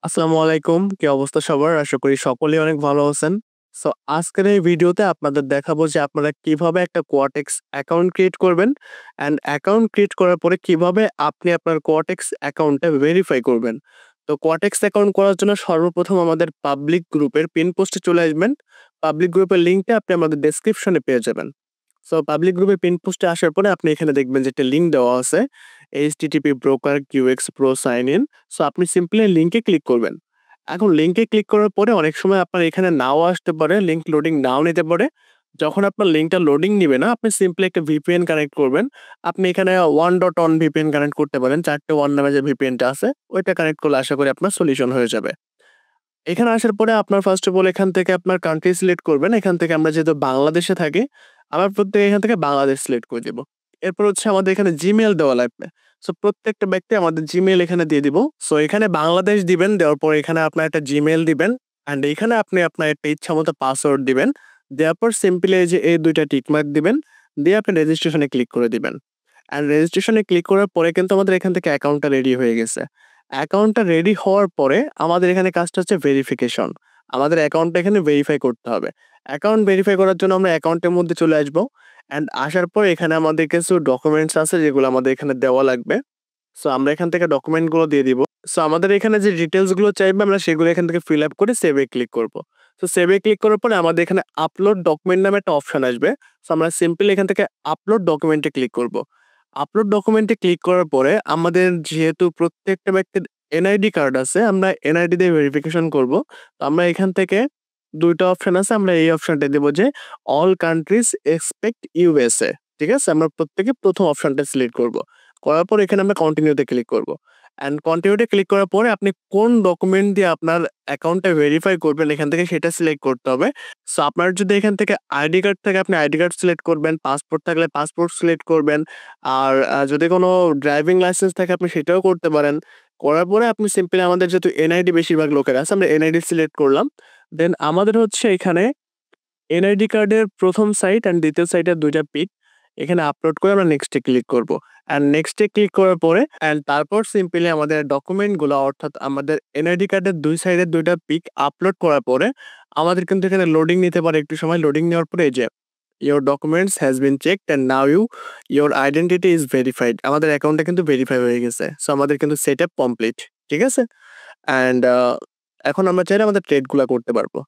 আসসালামু আলাইকুম। কি অবস্থা সবার? আশা করি সকলেই অনেক ভালো আছেন। সো আজকের এই ভিডিওতে আপনাদের দেখাবো যে আপনারা কিভাবে একটা Quotex অ্যাকাউন্ট ক্রিয়েট করবেন অ্যান্ড অ্যাকাউন্ট ক্রিয়েট করার পরে কিভাবে আপনি আপনার Quotex অ্যাকাউন্টটা ভেরিফাই করবেন। তো Quotex অ্যাকাউন্ট করার জন্য সর্বপ্রথম আমাদের পাবলিক গ্রুপের পিন পোস্টে চলে আসবেন। পাবলিক গ্রুপের লিঙ্কটা আপনি আমাদের ডেসক্রিপশনে পেয়ে যাবেন। সো পাবলিক গ্রুপে পিন পোস্টে আসার পরে আপনি এখানে দেখবেন যে একটা লিঙ্ক দেওয়া আছে http broker qx pro sign in। So আপনি সিম্পলি লিঙ্কে ক্লিক করবেন। এখন লিঙ্কে ক্লিক করার পরে অনেক সময় আপনার এখানে নাও আসতে পারে, লিঙ্ক লোডিং নাও নিতে পারে। যখন আপনার লিঙ্কটা লোডিং নিবে না, আপনি সিম্পলি একটা ভিপিএন কানেক্ট করবেন। আপনি এখানে 1.1 ভিপিএন কানেক্ট করতে পারেন। 4টে 1 নামে যে ভিপিএনটা আছে, ওইটা কানেক্ট করলে আশা করি আপনার সলিউশন হয়ে যাবে। এখানে আসার পরে আপনার ফার্স্ট অফ অল এখান থেকে আপনার কান্ট্রি সিলেক্ট করবেন। এখান থেকে আমরা যেহেতু বাংলাদেশে থাকি, আমরা প্রত্যেকে এখান থেকে বাংলাদেশ সিলেক্ট করে দিব। এরপর হচ্ছে আমাদের এখানে জিমেইল দেওয়া লাগবে। সো প্রত্যেকটা ব্যক্তি আমাদের জিমেইল এখানে দিয়ে দিব। সো এখানে বাংলাদেশ দিবেন, দেওয়ার পর এখানে আপনার একটা জিমেইল দিবেন অ্যান্ড এখানে আপনি আপনার একটা ইচ্ছামতো পাসওয়ার্ড দিবেন। দেওয়ার পর সিম্পলি এই যে এই ২ টা টিক মার্ক দিবেন, দিয়ে আপনি রেজিস্ট্রেশনে ক্লিক করে দিবেন। অ্যান্ড রেজিস্ট্রেশনে ক্লিক করার পরে কিন্তু আমাদের এখান থেকে অ্যাকাউন্টটা রেডি হয়ে গেছে। অ্যাকাউন্টটা রেডি হওয়ার পরে আমাদের এখানে কাজটা হচ্ছে ভেরিফিকেশন। আমাদের অ্যাকাউন্টটা এখানে ভেরিফাই করতে হবে। অ্যাকাউন্ট ভেরিফাই করার জন্য আমরা অ্যাকাউন্টের মধ্যে চলে আসবো অ্যান্ড আসার পর এখানে আমাদের কিছু ডকুমেন্টস আছে যেগুলো আমাদের এখানে দেওয়া লাগবে। সো আমরা এখান থেকে ডকুমেন্টগুলো দিয়ে দিব। সো আমাদের এখানে যে ডিটেইলসগুলো চাইবে আমরা সেগুলো এখান থেকে ফিল আপ করে সেভে ক্লিক করব। সো সেভে ক্লিক করার পরে আমাদের এখানে আপলোড ডকুমেন্ট নামে একটা অপশন আসবে। সো আমরা সিম্পলি এখান থেকে আপলোড ডকুমেন্টে ক্লিক করব। আপলোড ডকুমেন্টে ক্লিক করার পরে আমাদের যেহেতু প্রত্যেকটা ব্যক্তির এনআইডি কার্ড আছে, আমরা এনআইডি দিয়ে ভেরিফিকেশন করব। তো আমরা এখান থেকে ২ টা অপশন আছে, আমরা এই অপশনটা দেব যে অল কান্ট্রিজ এক্সপেক্ট ইউএসএ। ঠিক আছে? আমরা প্রত্যেকে ১ম অপশনটা সিলেক্ট করব। করার পর এখানে আমরা কন্টিনিউতে ক্লিক করব। অ্যান্ড কন্টিনিউতে ক্লিক করার পরে আপনি কোন ডকুমেন্ট দিয়ে আপনার অ্যাকাউন্টটা ভেরিফাই করবেন এখান থেকে সেটা সিলেক্ট করতে হবে। সো আপনার যদি এখান থেকে আইডি কার্ড থাকে আপনি আইডি কার্ড সিলেক্ট করবেন, পাসপোর্ট থাকলে পাসপোর্ট সিলেক্ট করবেন। আর যদি কোনো ড্রাইভিং লাইসেন্স থাকে আপনি সেটাও করতে পারেন। করার পরে আপনি সিম্পলি আমাদের যেহেতু এনআইডি বেশিরভাগ লোকের আছে আমরা এনআইডি সিলেক্ট করলাম। দেন আমাদের হচ্ছে এখানে এনআইডি কার্ডের ১ম সাইড অ্যান্ড ২য় সাইডের ২ টা পিক এখানে আপলোড করে আমরা নেক্সট এ ক্লিক করব। অ্যান্ড নেক্সট এ ক্লিক করার পরে অ্যান্ড তারপর সিম্পলি আমাদের ডকুমেন্টগুলো অর্থাৎ আমাদের এনআইডি কার্ডের ২ সাইডের ২ টা পিক আপলোড করার পরে আমাদের কিন্তু এখানে লোডিং নিতে পারে একটু সময়। লোডিং নেওয়ার পরে এই যে your documents has been checked and now your identity is verified. আমাদের অ্যাকাউন্টটা কিন্তু ভেরিফাই হয়ে গেছে। সো আমাদের কিন্তু সেটআপ কমপ্লিট। ঠিক আছে? অ্যান্ড এখন আমরা চাইলে আমাদের ট্রেডগুলা করতে পারবো।